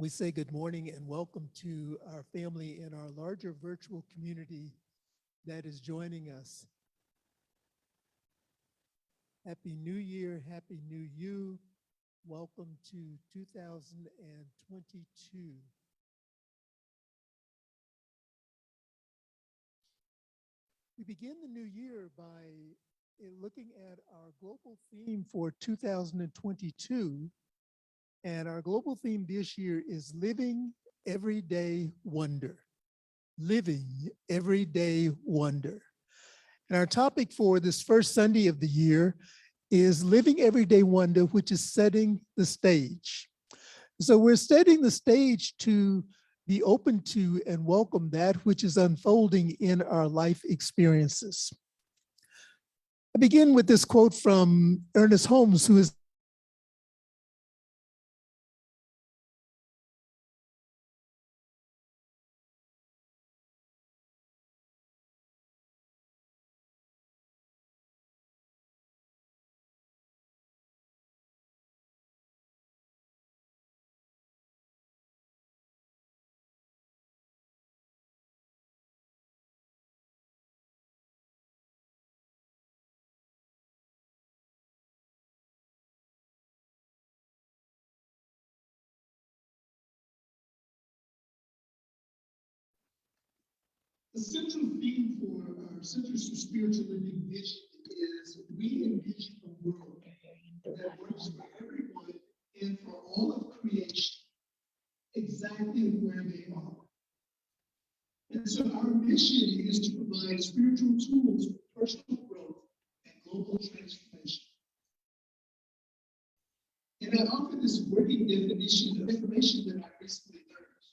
We say good morning and welcome to our family in our larger virtual community that is joining us. Happy New Year, Happy New You. Welcome to 2022. We begin the new year by looking at our global theme for 2022. And our global theme this year is Living Everyday Wonder. Living Everyday Wonder. And our topic for this first Sunday of the year is Living Everyday Wonder, which is setting the stage. So we're setting the stage to be open to and welcome that which is unfolding in our life experiences. I begin with this quote from Ernest Holmes, who is the central theme for our Centers for Spiritual Living vision is we envision a world that works for everyone and for all of creation, exactly where they are. And so our mission is to provide spiritual tools for personal growth and global transformation. And I offer this working definition of information that I recently learned.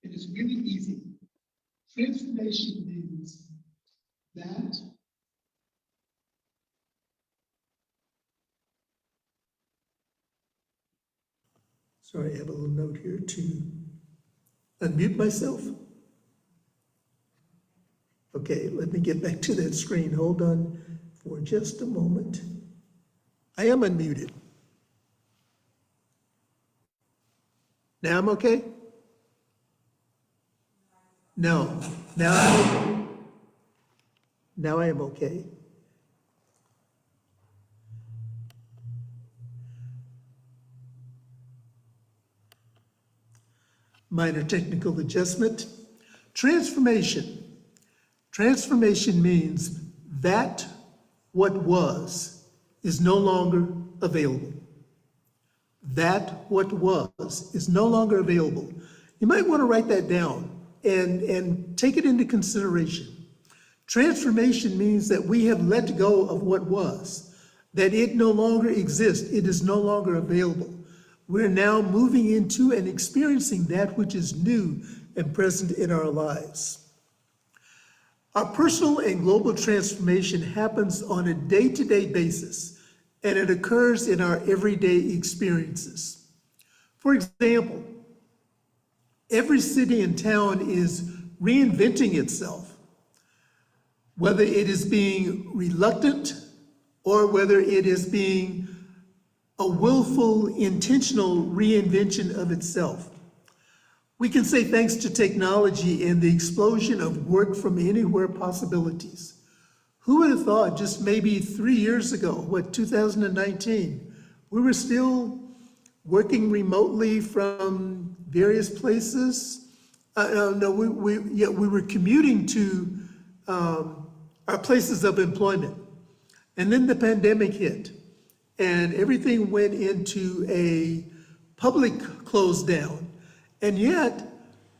And it's really easy. Transformation means that sorry, I have a little note here to unmute myself. Okay, let me get back to that screen. Hold on for just a moment. I am unmuted. Now I'm okay? No, now I am okay. Minor technical adjustment. Transformation. Transformation means that what was is no longer available. That what was is no longer available. You might want to write that down and take it into consideration. Transformation means that we have let go of what was, that it no longer exists, it is no longer available. We're now moving into and experiencing that which is new and present in our lives. Our personal and global transformation happens on a day-to-day basis, and it occurs in our everyday experiences. For example, every city and town is reinventing itself, whether it is being reluctant or whether it is being a willful, intentional reinvention of itself. We can say thanks to technology and the explosion of work from anywhere possibilities. Who would have thought just maybe 3 years ago, 2019, we were still working remotely from various places? We were commuting to our places of employment. And then the pandemic hit and everything went into a public close down. And yet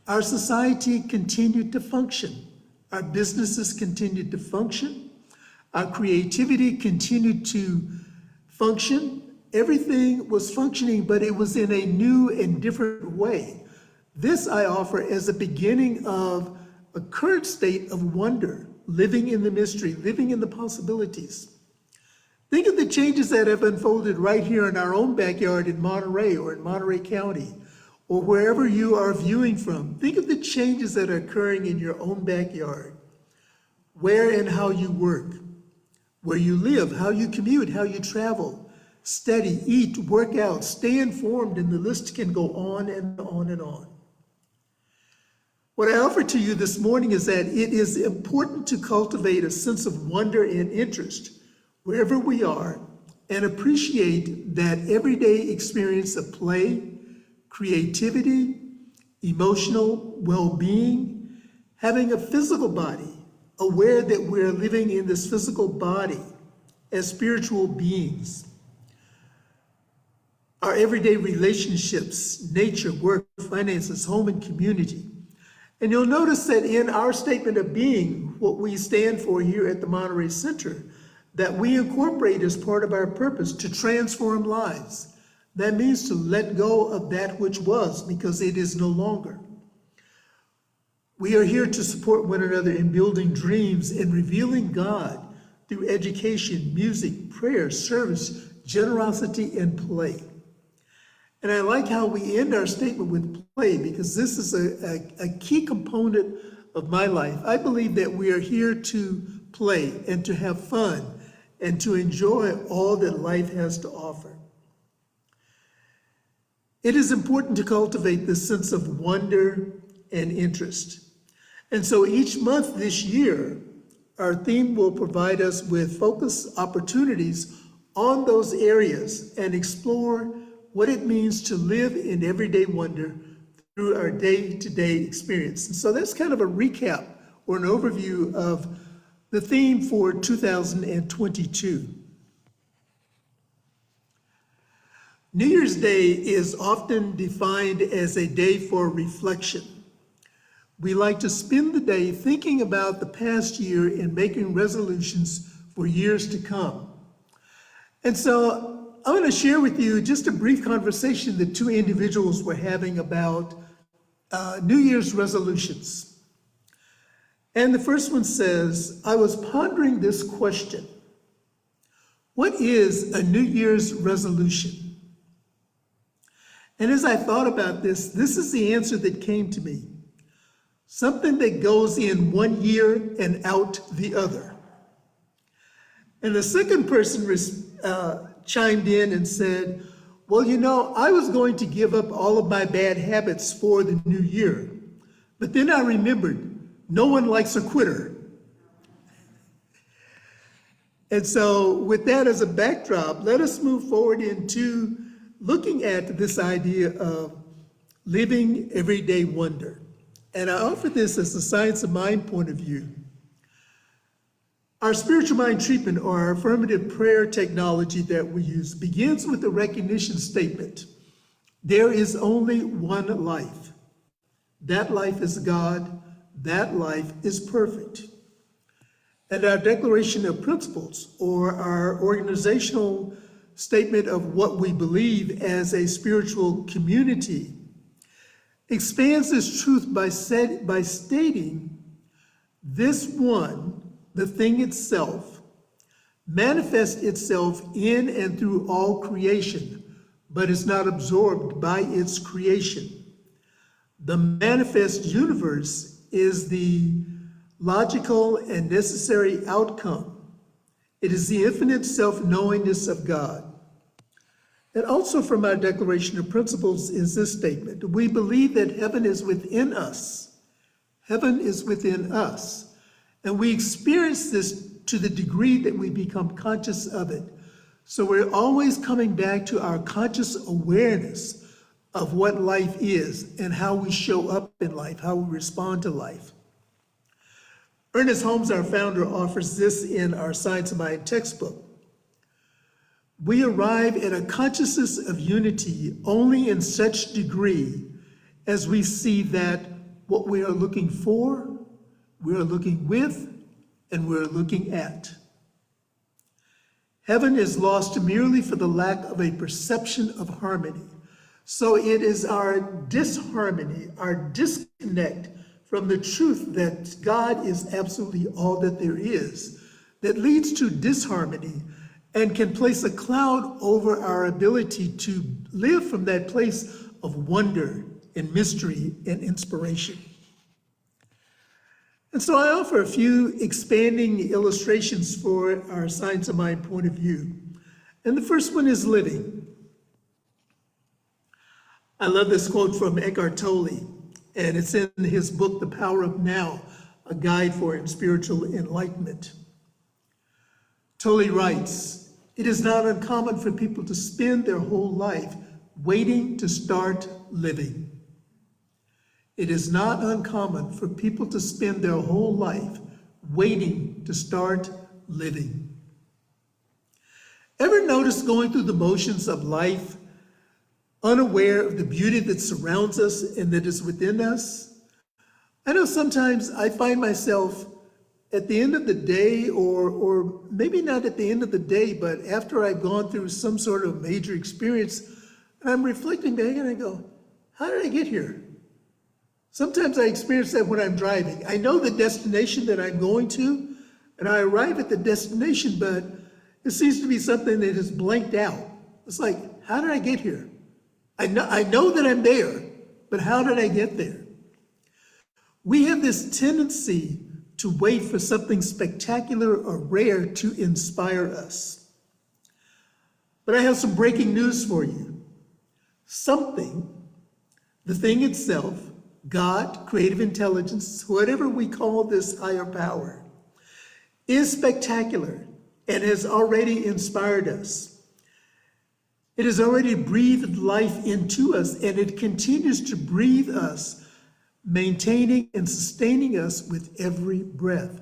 our society continued to function. Our businesses continued to function. Our creativity continued to function. Everything was functioning, but it was in a new and different way. This I offer as a beginning of a current state of wonder, living in the mystery, living in the possibilities. Think of the changes that have unfolded right here in our own backyard in Monterey or in Monterey County, or wherever you are viewing from. Think of the changes that are occurring in your own backyard, where and how you work, where you live, how you commute, how you travel. study, eat, work out, stay informed, and the list can go on and on and on. What I offer to you this morning is that it is important to cultivate a sense of wonder and interest wherever we are and appreciate that everyday experience of play, creativity, emotional well-being, having a physical body, aware that we're living in this physical body as spiritual beings. Our everyday relationships, nature, work, finances, home, and community. And you'll notice that in our statement of being, what we stand for here at the Monterey Center, that we incorporate as part of our purpose to transform lives. That means to let go of that which was because it is no longer. We are here to support one another in building dreams and revealing God through education, music, prayer, service, generosity, and play. And I like how we end our statement with play because this is a key component of my life. I believe that we are here to play and to have fun and to enjoy all that life has to offer. It is important to cultivate this sense of wonder and interest. And so each month this year, our theme will provide us with focused opportunities on those areas and explore what it means to live in everyday wonder through our day-to-day experience. And so that's kind of a recap or an overview of the theme for 2022. New Year's Day is often defined as a day for reflection. We like to spend the day thinking about the past year and making resolutions for years to come. And so I want to share with you just a brief conversation that two individuals were having about New Year's resolutions. And the first one says, I was pondering this question. What is a New Year's resolution? And as I thought about this is the answer that came to me. Something that goes in one year and out the other. And the second person chimed in and said, well, you know, I was going to give up all of my bad habits for the new year. But then I remembered, no one likes a quitter. And so with that as a backdrop, let us move forward into looking at this idea of living everyday wonder. And I offer this as a science of mind point of view. Our spiritual mind treatment, or our affirmative prayer technology that we use, begins with the recognition statement. There is only one life. That life is God. That life is perfect. And our declaration of principles, or our organizational statement of what we believe as a spiritual community, expands this truth by stating this one, the thing itself, manifests itself in and through all creation, but is not absorbed by its creation. The manifest universe is the logical and necessary outcome. It is the infinite self-knowingness of God. And also from our Declaration of Principles is this statement. We believe that heaven is within us. Heaven is within us. And we experience this to the degree that we become conscious of it. So we're always coming back to our conscious awareness of what life is and how we show up in life, how we respond to life. Ernest Holmes, our founder, offers this in our Science of Mind textbook. We arrive at a consciousness of unity only in such degree as we see that what we are looking for, we are looking with, and we're looking at. Heaven is lost merely for the lack of a perception of harmony. So it is our disharmony, our disconnect from the truth that God is absolutely all that there is, that leads to disharmony and can place a cloud over our ability to live from that place of wonder and mystery and inspiration. And so I offer a few expanding illustrations for our Science of Mind point of view. And the first one is living. I love this quote from Eckhart Tolle, and it's in his book, The Power of Now, a guide for spiritual enlightenment. Tolle writes, "It is not uncommon for people to spend their whole life waiting to start living." It is not uncommon for people to spend their whole life waiting to start living. Ever notice going through the motions of life, unaware of the beauty that surrounds us and that is within us? I know sometimes I find myself at the end of the day, or maybe not at the end of the day, but after I've gone through some sort of major experience, and I'm reflecting back and I go, how did I get here? Sometimes I experience that when I'm driving. I know the destination that I'm going to, and I arrive at the destination, but it seems to be something that is blanked out. It's like, how did I get here? I know that I'm there, but how did I get there? We have this tendency to wait for something spectacular or rare to inspire us. But I have some breaking news for you. Something, the thing itself, God, creative intelligence, whatever we call this higher power, is spectacular and has already inspired us. It has already breathed life into us, and it continues to breathe us, maintaining and sustaining us with every breath.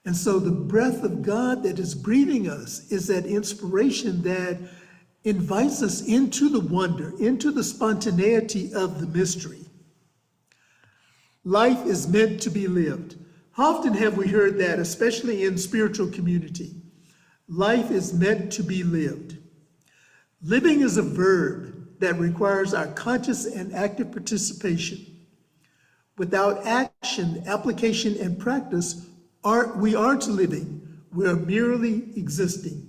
And so the breath of God that is breathing us is that inspiration that invites us into the wonder, into the spontaneity of the mystery. Life is meant to be lived. How often have we heard that, especially in spiritual community? Life is meant to be lived. Living is a verb that requires our conscious and active participation. Without action, application, and practice, we aren't living. We are merely existing.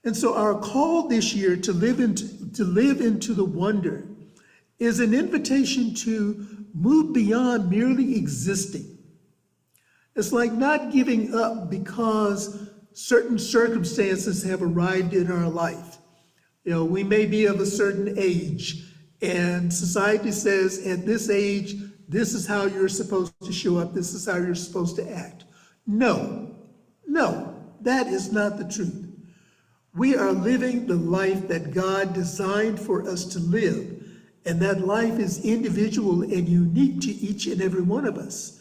And so our call this year to live into the wonder is an invitation to move beyond merely existing. It's like not giving up because certain circumstances have arrived in our life. You know, we may be of a certain age, and society says at this age, this is how you're supposed to show up, this is how you're supposed to act. No, that is not the truth. We are living the life that God designed for us to live, and that life is individual and unique to each and every one of us.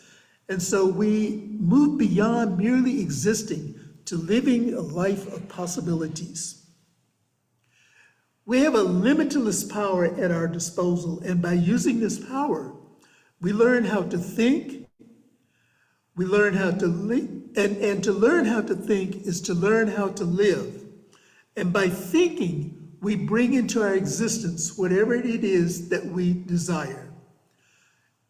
And so we move beyond merely existing to living a life of possibilities. We have a limitless power at our disposal, and by using this power, we learn how to think, we learn how to live, and to learn how to think is to learn how to live. And by thinking, we bring into our existence whatever it is that we desire.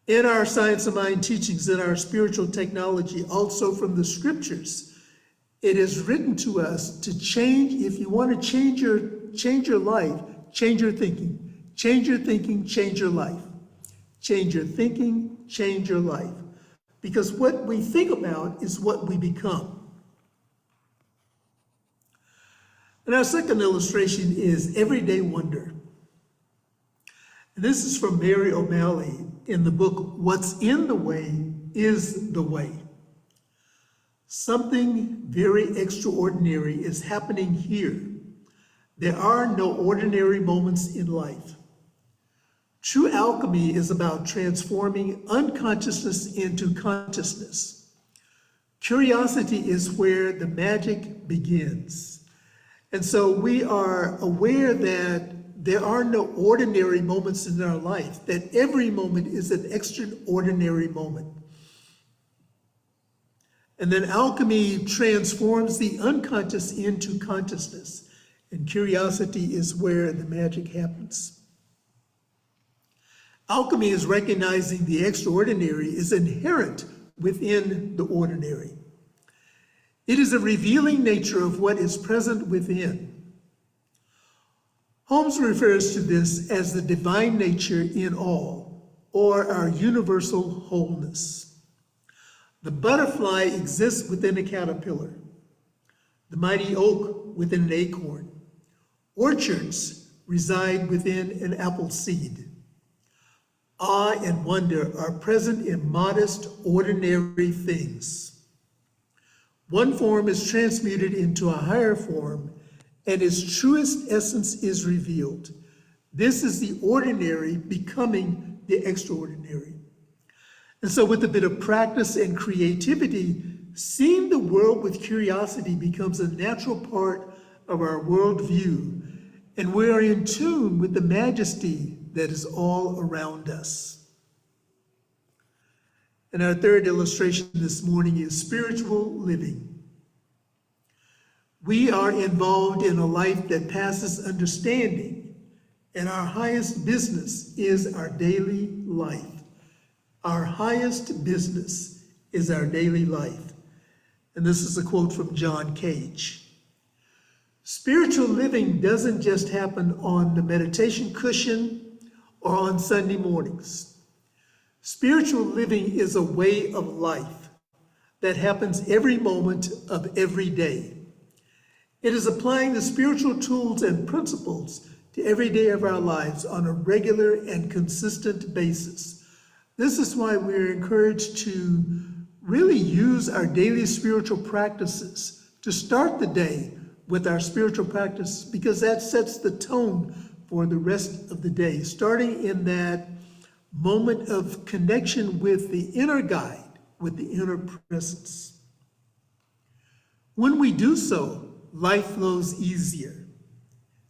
In our Science of Mind teachings, in our spiritual technology, also from the scriptures, it is written to us to change. If you want to change your life, change your thinking. Change your thinking, change your life. Change your thinking, change your life. Because what we think about is what we become. And our second illustration is everyday wonder. And this is from Mary O'Malley in the book, What's in the Way is the Way. Something very extraordinary is happening here. There are no ordinary moments in life. True alchemy is about transforming unconsciousness into consciousness. Curiosity is where the magic begins. And so we are aware that there are no ordinary moments in our life, that every moment is an extraordinary moment. And then alchemy transforms the unconscious into consciousness, and curiosity is where the magic happens. Alchemy is recognizing the extraordinary is inherent within the ordinary. It is a revealing nature of what is present within. Holmes refers to this as the divine nature in all, or our universal wholeness. The butterfly exists within a caterpillar, the mighty oak within an acorn, Orchards reside within an apple seed. Awe and wonder are present in modest, ordinary things. One form is transmuted into a higher form, and its truest essence is revealed. This is the ordinary becoming the extraordinary. And so with a bit of practice and creativity, seeing the world with curiosity becomes a natural part of our worldview, and we are in tune with the majesty that is all around us. And our third illustration this morning is spiritual living. We are involved in a life that passes understanding, and our highest business is our daily life. Our highest business is our daily life. And this is a quote from John Cage. Spiritual living doesn't just happen on the meditation cushion or on Sunday mornings. Spiritual living is a way of life that happens every moment of every day. It is applying the spiritual tools and principles to every day of our lives on a regular and consistent basis. This is why we're encouraged to really use our daily spiritual practices to start the day with our spiritual practice, because that sets the tone for the rest of the day, starting in that moment of connection with the inner guide, with the inner presence. When we do so, life flows easier.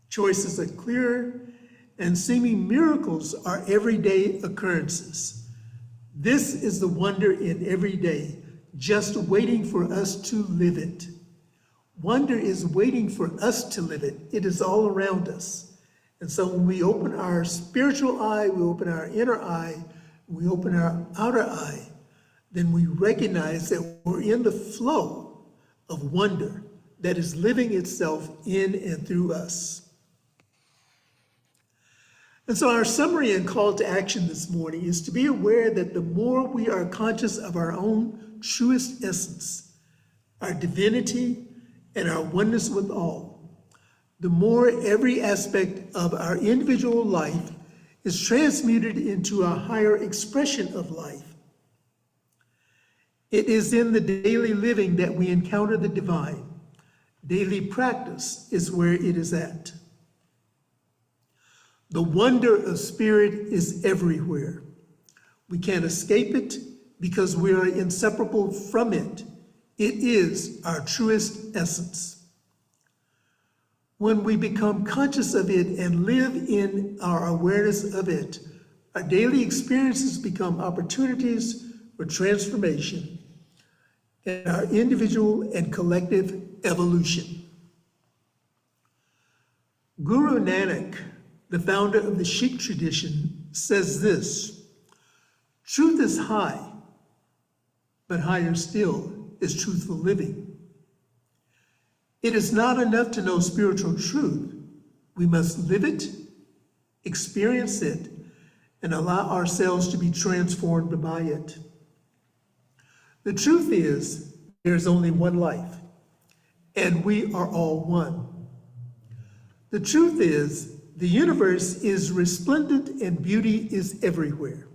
Choices are clearer, and seeming miracles are everyday occurrences. This is the wonder in every day, just waiting for us to live it. Wonder is waiting for us to live it. It is all around us. And so when we open our spiritual eye, we open our inner eye, we open our outer eye, then we recognize that we're in the flow of wonder that is living itself in and through us. And so our summary and call to action this morning is to be aware that the more we are conscious of our own truest essence, our divinity, and our oneness with all, the more every aspect of our individual life is transmuted into a higher expression of life. It is in the daily living that we encounter the divine. Daily practice is where it is at. The wonder of spirit is everywhere. We can't escape it because we are inseparable from it. It is our truest essence. When we become conscious of it and live in our awareness of it, our daily experiences become opportunities for transformation and our individual and collective evolution. Guru Nanak, the founder of the Sikh tradition, says this: truth is high, but higher still is truthful living. It is not enough to know spiritual truth. We must live it, experience it, and allow ourselves to be transformed by it. The truth is, there is only one life, and we are all one. The truth is, the universe is resplendent and beauty is everywhere.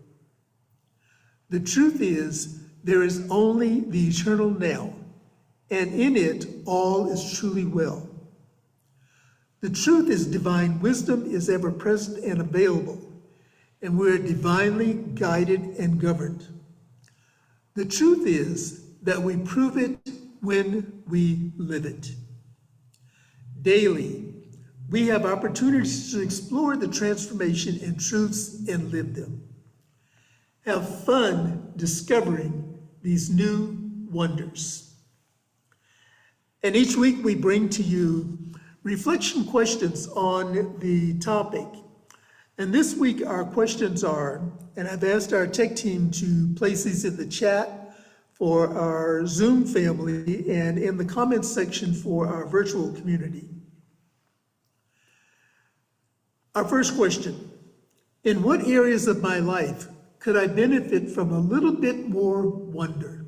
The truth is, there is only the eternal now, and in it all is truly well. The truth is divine wisdom is ever present and available, and we are divinely guided and governed. The truth is that we prove it when we live it. Daily, we have opportunities to explore the transformation and truths and live them. Have fun discovering these new wonders. And each week we bring to you reflection questions on the topic. And this week our questions are, and I've asked our tech team to place these in the chat for our Zoom family and in the comments section for our virtual community. Our first question: in what areas of my life could I benefit from a little bit more wonder?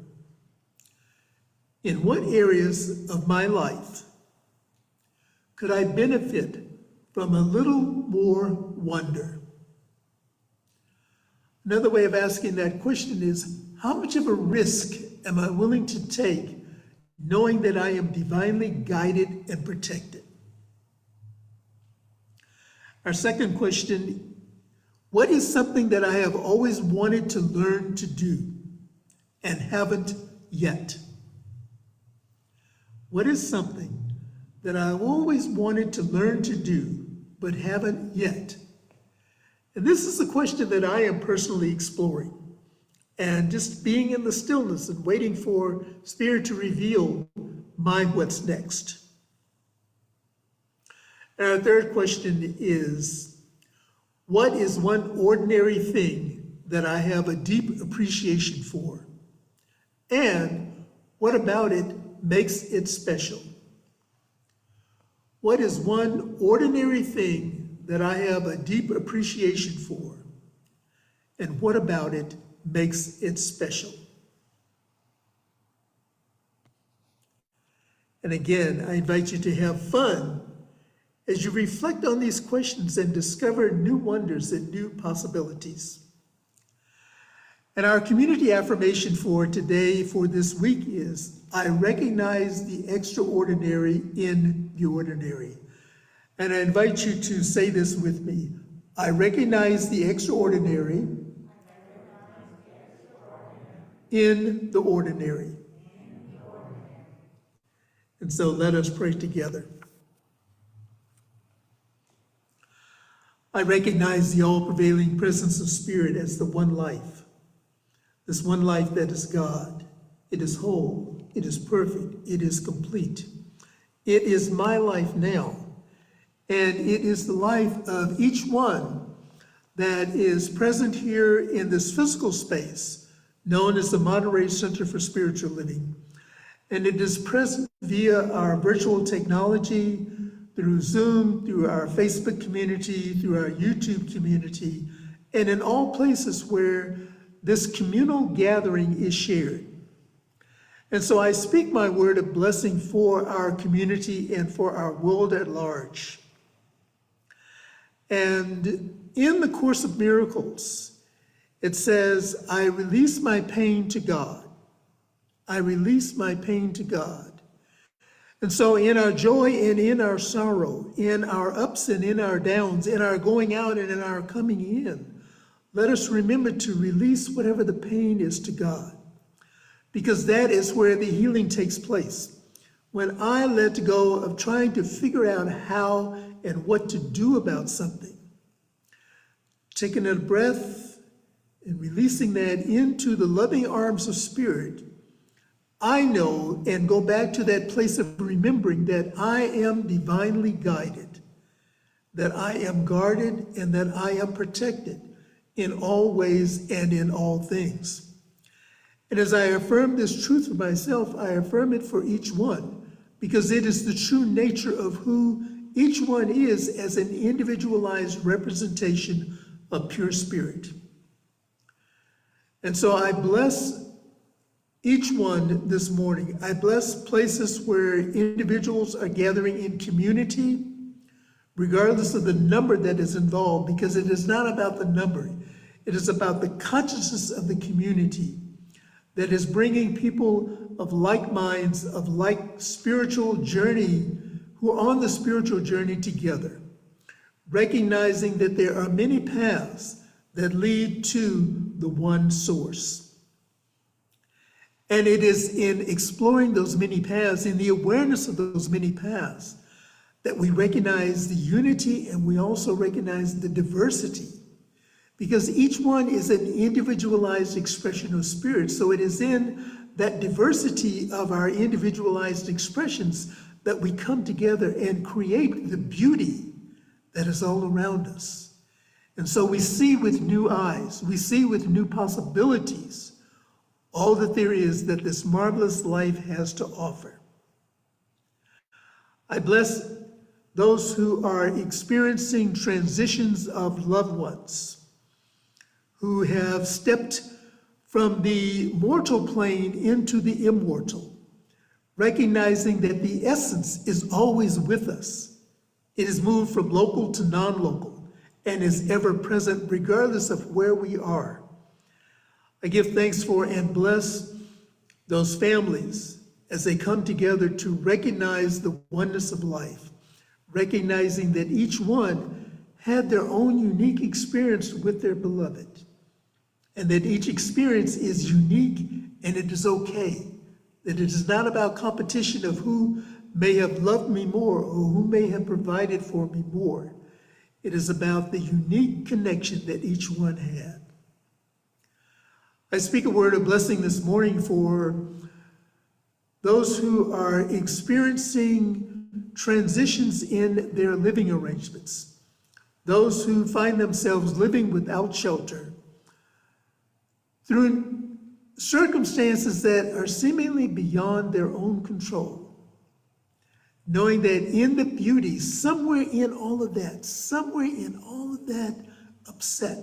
In what areas of my life could I benefit from a little more wonder. Another way of asking that question is, how much of a risk am I willing to take knowing that I am divinely guided and protected? Our second question, what is something that I have always wanted to learn to do and haven't yet? What is something that I've always wanted to learn to do but haven't yet? And this is a question that I am personally exploring, and just being in the stillness and waiting for Spirit to reveal my what's next. And our third question is, what is one ordinary thing that I have a deep appreciation for? And what about it makes it special? What is one ordinary thing that I have a deep appreciation for? And what about it makes it special? And again, I invite you to have fun as you reflect on these questions and discover new wonders and new possibilities. And our community affirmation for today, for this week, is, I recognize the extraordinary in the ordinary. And I invite you to say this with me. I recognize the extraordinary in the ordinary. And so let us pray together. I recognize the all-prevailing presence of Spirit as the one life. This one life that is God. It is whole. It is perfect. It is complete. It is my life now. And it is the life of each one that is present here in this physical space, known as the Monterey Center for Spiritual Living. And it is present via our virtual technology, through Zoom, through our Facebook community, through our YouTube community, and in all places where this communal gathering is shared. And so I speak my word of blessing for our community and for our world at large. And in the Course of Miracles, it says, I release my pain to God. I release my pain to God. And so in our joy and in our sorrow, in our ups and in our downs, in our going out and in our coming in, let us remember to release whatever the pain is to God, because that is where the healing takes place. When I let go of trying to figure out how and what to do about something, taking a breath and releasing that into the loving arms of Spirit, I know and go back to that place of remembering that I am divinely guided, that I am guarded, and that I am protected in all ways and in all things. And as I affirm this truth for myself, I affirm it for each one, because it is the true nature of who each one is as an individualized representation of pure spirit. And so I bless each one this morning. I bless places where individuals are gathering in community, regardless of the number that is involved, because it is not about the number. It is about the consciousness of the community that is bringing people of like minds, of like spiritual journey, who are on the spiritual journey together, recognizing that there are many paths that lead to the one source. And it is in exploring those many paths, in the awareness of those many paths, that we recognize the unity and we also recognize the diversity, because each one is an individualized expression of spirit. So it is in that diversity of our individualized expressions that we come together and create the beauty that is all around us. And so we see with new eyes, we see with new possibilities all that there is that this marvelous life has to offer. I bless those who are experiencing transitions of loved ones, who have stepped from the mortal plane into the immortal, recognizing that the essence is always with us. It is moved from local to non-local and is ever present regardless of where we are. I give thanks for and bless those families as they come together to recognize the oneness of life, recognizing that each one had their own unique experience with their beloved, and that each experience is unique and it is okay, that it is not about competition of who may have loved me more or who may have provided for me more. It is about the unique connection that each one had. I speak a word of blessing this morning for those who are experiencing transitions in their living arrangements, those who find themselves living without shelter through circumstances that are seemingly beyond their own control, knowing that in the beauty, somewhere in all of that upset,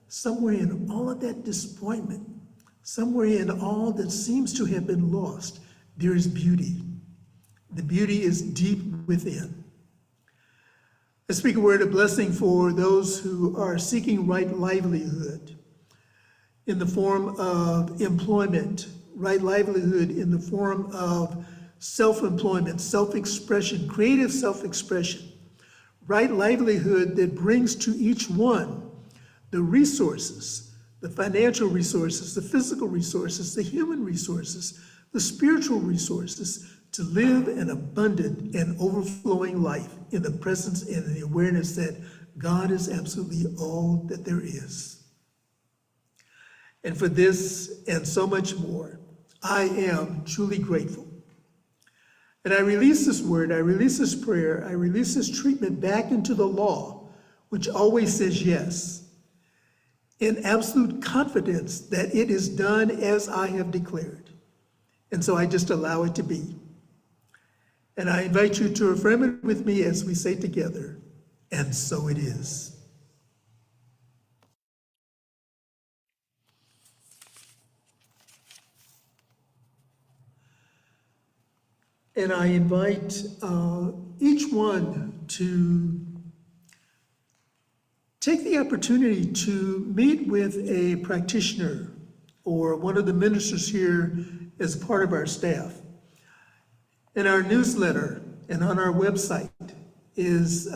somewhere in all of that disappointment, somewhere in all that seems to have been lost, there is beauty. The beauty is deep within. I speak a word of blessing for those who are seeking right livelihood in the form of employment, right livelihood in the form of self-employment, self-expression, creative self-expression, right livelihood that brings to each one the resources, the financial resources, the physical resources, the human resources, the spiritual resources to live an abundant and overflowing life in the presence and in the awareness that God is absolutely all that there is. And for this and so much more, I am truly grateful. And I release this word, I release this prayer, I release this treatment back into the law, which always says yes, in absolute confidence that it is done as I have declared. And so I just allow it to be. And I invite you to affirm it with me as we say together, and so it is. And I invite each one to take the opportunity to meet with a practitioner or one of the ministers here as part of our staff. In our newsletter and on our website is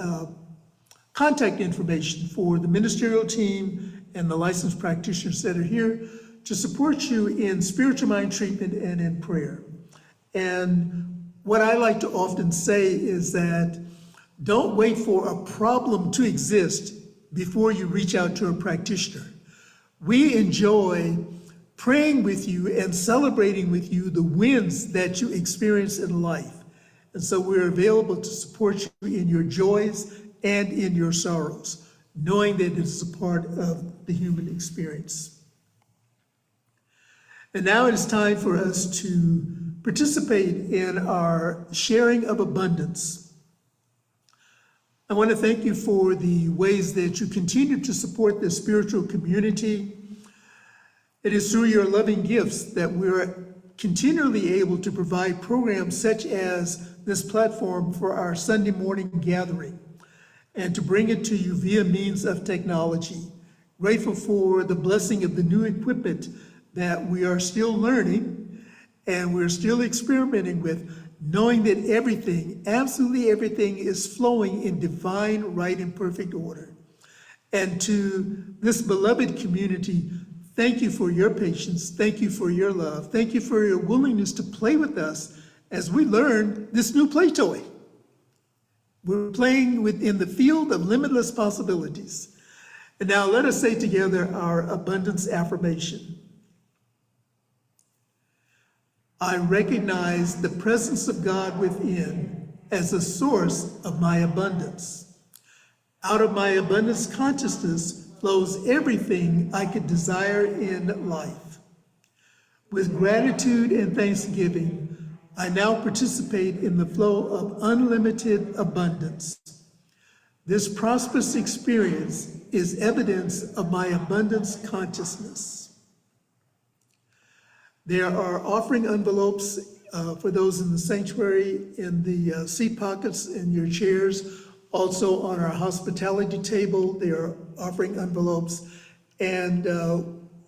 contact information for the ministerial team and the licensed practitioners that are here to support you in spiritual mind treatment and in prayer. And what I like to often say is that don't wait for a problem to exist before you reach out to a practitioner. We enjoy praying with you and celebrating with you the wins that you experience in life. And so we're available to support you in your joys and in your sorrows, knowing that it's a part of the human experience. And now it is time for us to participate in our sharing of abundance. I want to thank you for the ways that you continue to support this spiritual community. It is through your loving gifts that we're continually able to provide programs such as this platform for our Sunday morning gathering and to bring it to you via means of technology. Grateful for the blessing of the new equipment that we are still learning and we're still experimenting with, knowing that everything, absolutely everything, is flowing in divine, right, and perfect order. And to this beloved community, thank you for your patience, thank you for your love, thank you for your willingness to play with us as we learn this new play toy. We're playing within the field of limitless possibilities. And now let us say together our abundance affirmation. I recognize the presence of God within as a source of my abundance. Out of my abundance consciousness flows everything I could desire in life. With gratitude and thanksgiving, I now participate in the flow of unlimited abundance. This prosperous experience is evidence of my abundance consciousness. There are offering envelopes for those in the sanctuary, in the seat pockets in your chairs, Also on our hospitality table, they are offering envelopes. And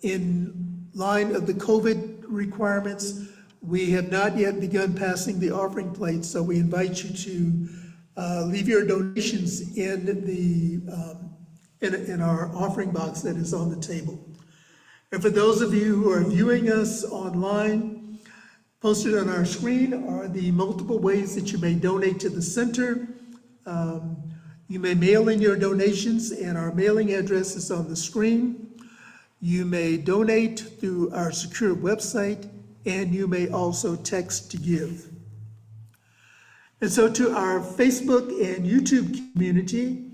in line of the COVID requirements, we have not yet begun passing the offering plates, so we invite you to leave your donations in the in our offering box that is on the table. And for those of you who are viewing us online, posted on our screen are the multiple ways that you may donate to the center. You may mail in your donations, and our mailing address is on the screen. You may donate through our secure website, and you may also text to give. And so to our Facebook and YouTube community,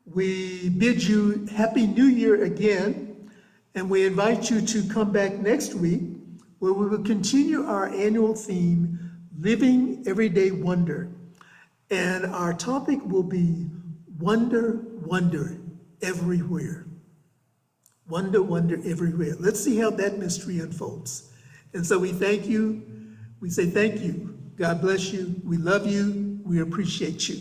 we bid you Happy New Year again, and we invite you to come back next week where we will continue our annual theme, Living Everyday Wonder. And our topic will be Wonder, Wonder Everywhere. Wonder, wonder everywhere. Let's see how that mystery unfolds. And so we thank you. We say thank you. God bless you. We love you. We appreciate you.